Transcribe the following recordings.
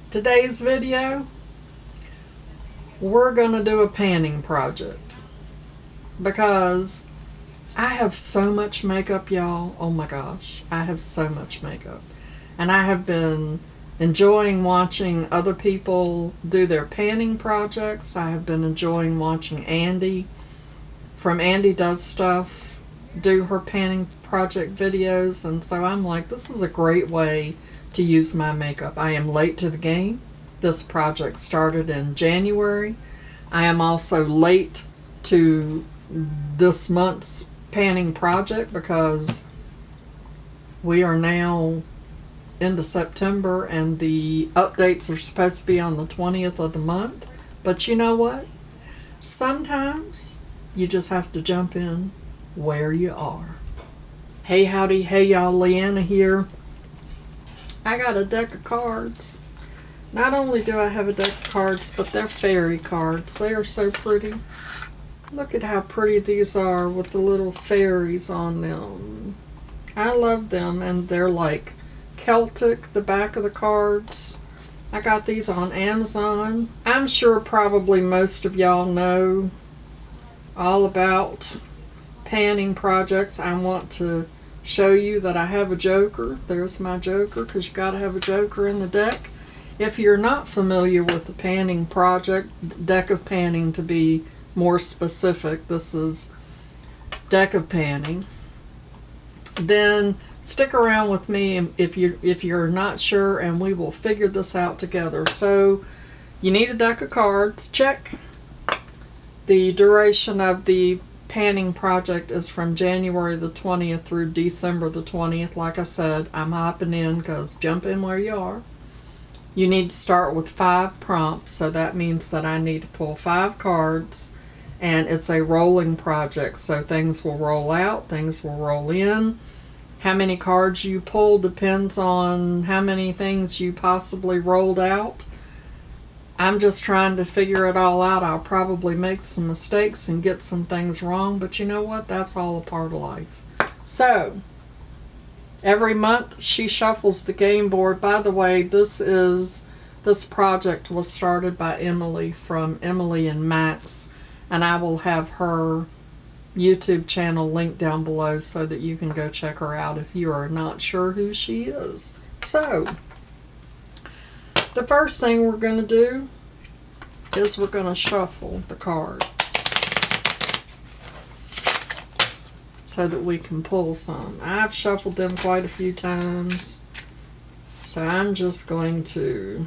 Today's video, we're gonna do a panning project because I have so much makeup, y'all. Oh my gosh, I have so much makeup. And I have been enjoying watching other people do their panning projects. I have been enjoying watching Andi from Andi Does Stuff do her panning project videos, and so I'm like, this is a great way to use my makeup. I am late to the game. This project started in January. I am also late to this month's panning project because we are now into September and the updates are supposed to be on the 20th of the month. But you know what? Sometimes you just have to jump in where you are. Hey howdy, hey y'all, Leanna here. I got a deck of cards. Not only do I have a deck of cards, but they're fairy cards. They are so pretty. Look at how pretty these are with the little fairies on them. I love them, and they're like Celtic, the back of the cards. I got these on Amazon. I'm sure probably most of y'all know all about panning projects. I want to show you that I have a joker. There's my joker, because you got to have a joker in the deck. If you're not familiar with the panning project, deck of panning to be more specific, this is deck of panning, then stick around with me if you're not sure, and we will figure this out together. So you need a deck of cards. Check. The duration of the panning project is from January the 20th through December the 20th. Like I said, I'm hopping in because jump in where you are. You need to start with 5 prompts, so that means that I need to pull 5 cards, and it's a rolling project, so things will roll out, things will roll in. How many cards you pull depends on how many things you possibly rolled out. I'm just trying to figure it all out. I'll probably make some mistakes and get some things wrong, but you know what? That's all a part of life. So, every month she shuffles the game board. By the way, this project was started by Emily from Emily and Max, and I will have her YouTube channel linked down below so that you can go check her out if you are not sure who she is. So, the first thing we're going to do is we're going to shuffle the cards so that we can pull some. I've shuffled them quite a few times, so I'm just going to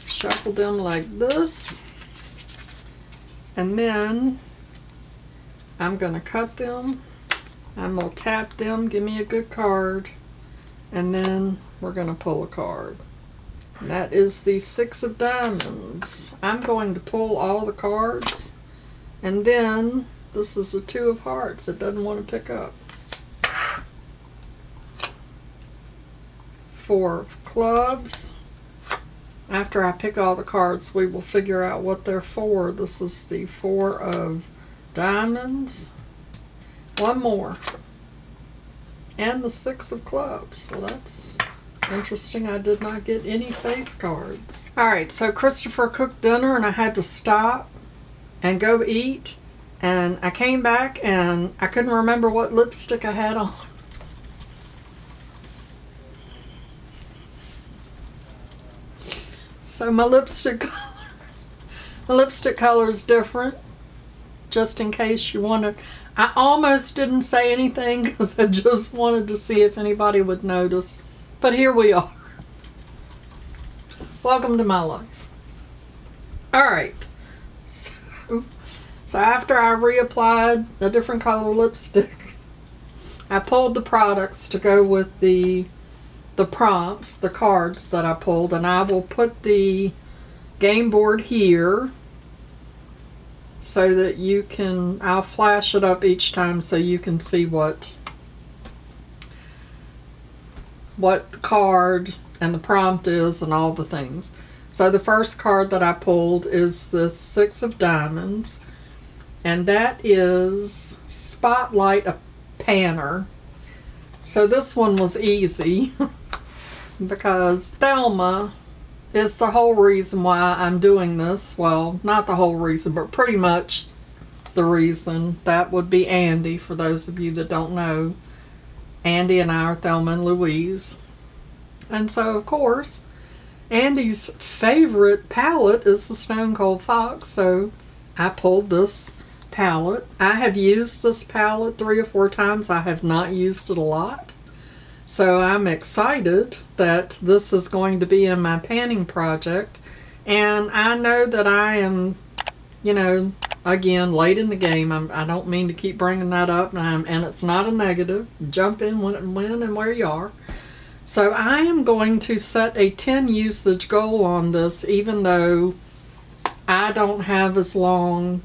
shuffle them like this, and then I'm going to cut them. I'm going to tap them, give me a good card, and then we're going to pull a card. And that is the 6 of diamonds. I'm going to pull all the cards, and then this is the 2 of hearts. It doesn't want to pick up. 4 of clubs. After I pick all the cards, we will figure out what they're for. This is the 4 of diamonds. 1 more. And the 6 of clubs. Well, that's interesting. I did not get any face cards. Alright, so Christopher cooked dinner and I had to stop and go eat. And I came back and I couldn't remember what lipstick I had on. So my lipstick color is different. Just in case you wanted. I almost didn't say anything because I just wanted to see if anybody would notice. But here we are. Welcome to my life. Alright. So after I reapplied a different color lipstick, I pulled the products to go with the prompts, the cards that I pulled, and I will put the game board here so that you can, I'll flash it up each time so you can see what the card and the prompt is and all the things. So the first card that I pulled is the 6 of diamonds, and that is Spotlight a Panner. So this one was easy. because Thelma is the whole reason why I'm doing this. Well, not the whole reason, but pretty much the reason. That would be Andi, for those of you that don't know. Andi and I are Thelma and Louise. And so, of course, Andi's favorite palette is the Stone Cold Fox, so I pulled this palette. I have used this palette 3 or 4 times. I have not used it a lot. So I'm excited that this is going to be in my panning project. And I know that I am, you know, again, late in the game. I don't mean to keep bringing that up, and it's not a negative. Jump in when and where you are. So I am going to set a 10 usage goal on this, even though I don't have as long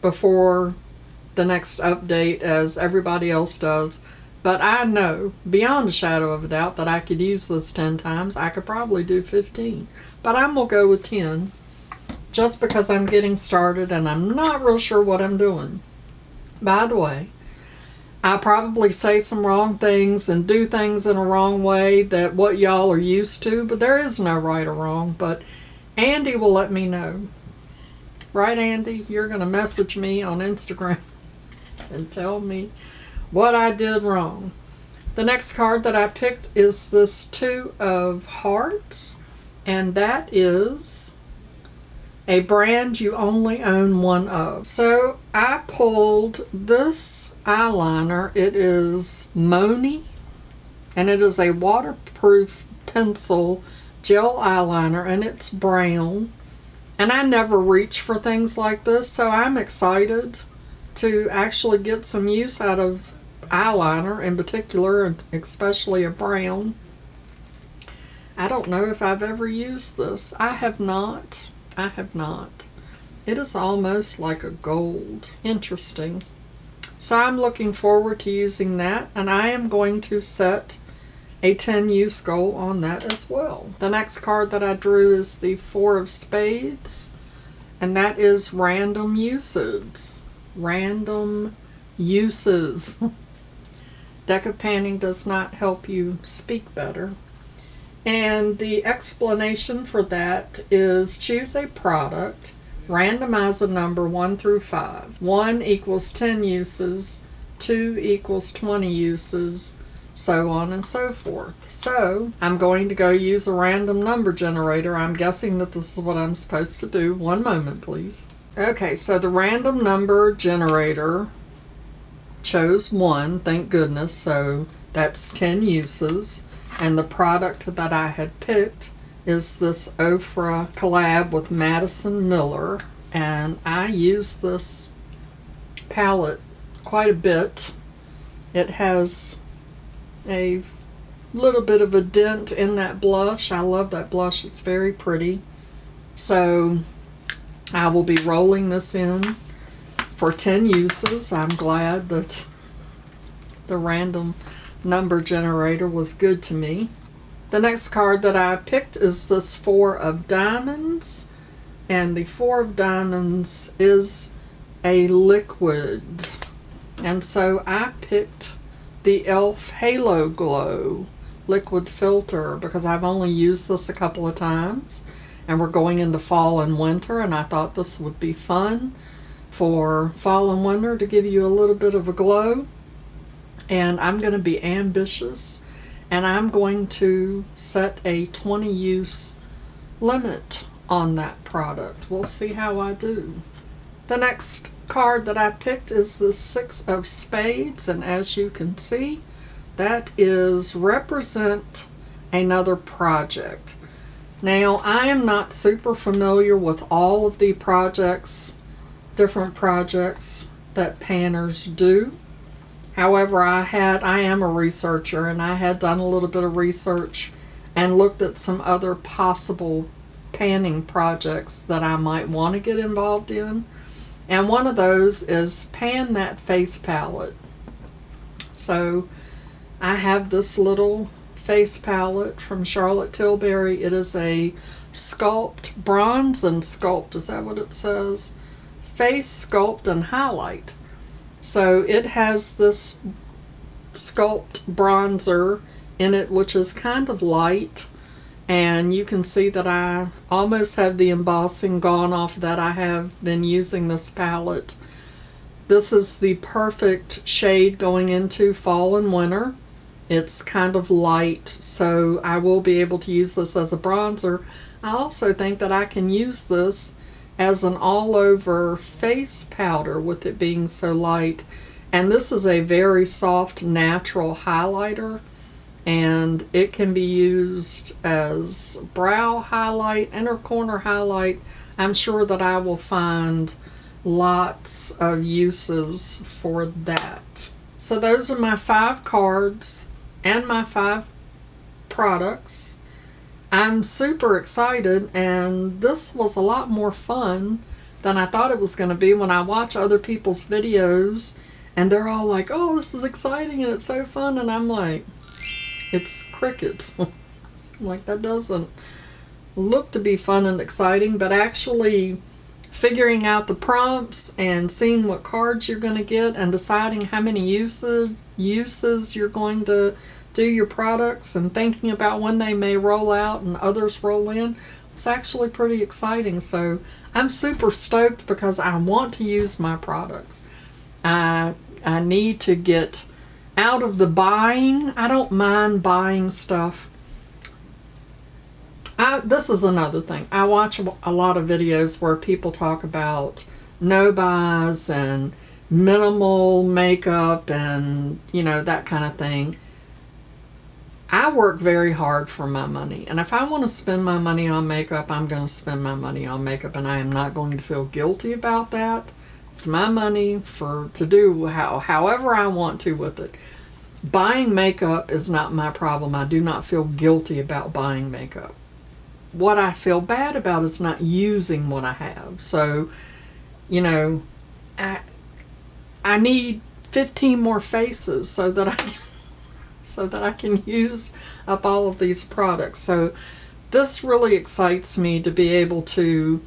before the next update as everybody else does. But I know, beyond a shadow of a doubt, that I could use this 10 times. I could probably do 15. But I'm going to go with 10, just because I'm getting started and I'm not real sure what I'm doing. By the way, I probably say some wrong things and do things in a wrong way that what y'all are used to, but there is no right or wrong. But Andi will let me know. Right, Andi? You're going to message me on Instagram and tell me what I did wrong. The next card that I picked is this 2 of Hearts, and that is a brand you only own 1 of. So I pulled this eyeliner. It is Moni, and it is a waterproof pencil gel eyeliner, and it's brown. And I never reach for things like this, so I'm excited to actually get some use out of eyeliner in particular, and especially a brown. I don't know if I've ever used this. I have not. It is almost like a gold. Interesting. So I'm looking forward to using that, and I am going to set a 10 use goal on that as well. The next card that I drew is the 4 of Spades, and that is random uses. Random uses. Deck of Panning does not help you speak better. And the explanation for that is choose a product, randomize a number 1 through 5. 1 equals 10 uses, 2 equals 20 uses, so on and so forth. So I'm going to go use a random number generator. I'm guessing that this is what I'm supposed to do. One moment, please. Okay, so the random number generator chose 1, thank goodness, so that's 10 uses. And the product that I had picked is this Ofra collab with Madison Miller, and I use this palette quite a bit. It has a little bit of a dent in that blush. I love that blush. It's very pretty. So I will be rolling this in for 10 uses. I'm glad that the random number generator was good to me. The next card that I picked is this 4 of Diamonds, and the 4 of Diamonds is a liquid, and so I picked the e.l.f. Halo Glow liquid filter because I've only used this a couple of times, and we're going into fall and winter, and I thought this would be fun for fall and winter to give you a little bit of a glow. And I'm going to be ambitious, and I'm going to set a 20 use limit on that product. We'll see how I do. The next card that I picked is the 6 of Spades, and as you can see, that is represent another project. Now, I am not super familiar with all of the different projects that panners do. However, I am a researcher, and I had done a little bit of research and looked at some other possible panning projects that I might want to get involved in. And one of those is Pan That Face palette. So I have this little face palette from Charlotte Tilbury. It is a sculpt, bronze and sculpt, is that what it says? Face, sculpt, and highlight. So it has this sculpt bronzer in it, which is kind of light. And you can see that I almost have the embossing gone off that. I have been using this palette. This is the perfect shade going into fall and winter. It's kind of light, so I will be able to use this as a bronzer. I also think that I can use this as an all-over face powder with it being so light. And this is a very soft, natural highlighter. And it can be used as brow highlight, inner corner highlight. I'm sure that I will find lots of uses for that. So those are my 5 cards and my 5 products. I'm super excited, and this was a lot more fun than I thought it was going to be. When I watch other people's videos and they're all like, oh, this is exciting and it's so fun, and I'm like, it's crickets. Like, that doesn't look to be fun and exciting, but actually figuring out the prompts and seeing what cards you're going to get and deciding how many uses you're going to do your products and thinking about when they may roll out and others roll in, was actually pretty exciting. So I'm super stoked because I want to use my products. I need to get out of the buying. I don't mind buying stuff. This is another thing. I watch a lot of videos where people talk about no buys and minimal makeup and, you know, that kind of thing. I work very hard for my money, and if I want to spend my money on makeup, I'm going to spend my money on makeup, and I am not going to feel guilty about that. It's my money to do however I want to with it. Buying makeup is not my problem. I do not feel guilty about buying makeup. What I feel bad about is not using what I have. So, you know, I need 15 more faces so that I can use up all of these products. So this really excites me to be able to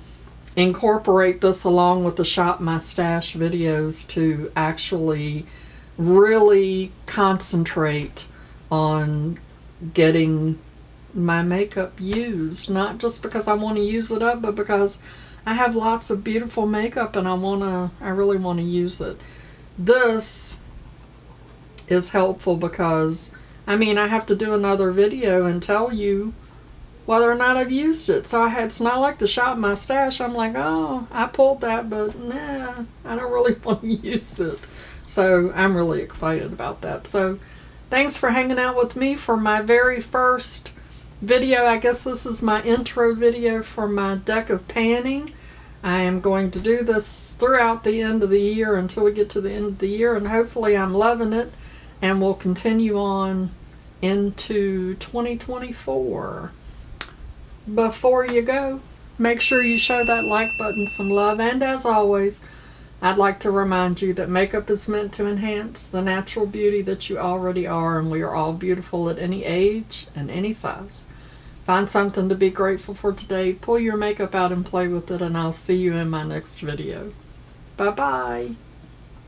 incorporate this along with the Shop My Stash videos to actually really concentrate on getting my makeup used. Not just because I want to use it up, but because I have lots of beautiful makeup and I really want to use it. This is helpful because, I mean, I have to do another video and tell you whether or not I've used it. So it's not like the Shop My Stash. I'm like, oh, I pulled that, but nah, I don't really want to use it. So I'm really excited about that. So thanks for hanging out with me for my very first video. I guess this is my intro video for my deck of panning. I am going to do this throughout the end of the year until we get to the end of the year, and hopefully I'm loving it, and we'll continue on into 2024. Before you go, make sure you show that like button some love, and as always, I'd like to remind you that makeup is meant to enhance the natural beauty that you already are, and we are all beautiful at any age and any size. Find something to be grateful for today, pull your makeup out and play with it, and I'll see you in my next video. Bye-bye.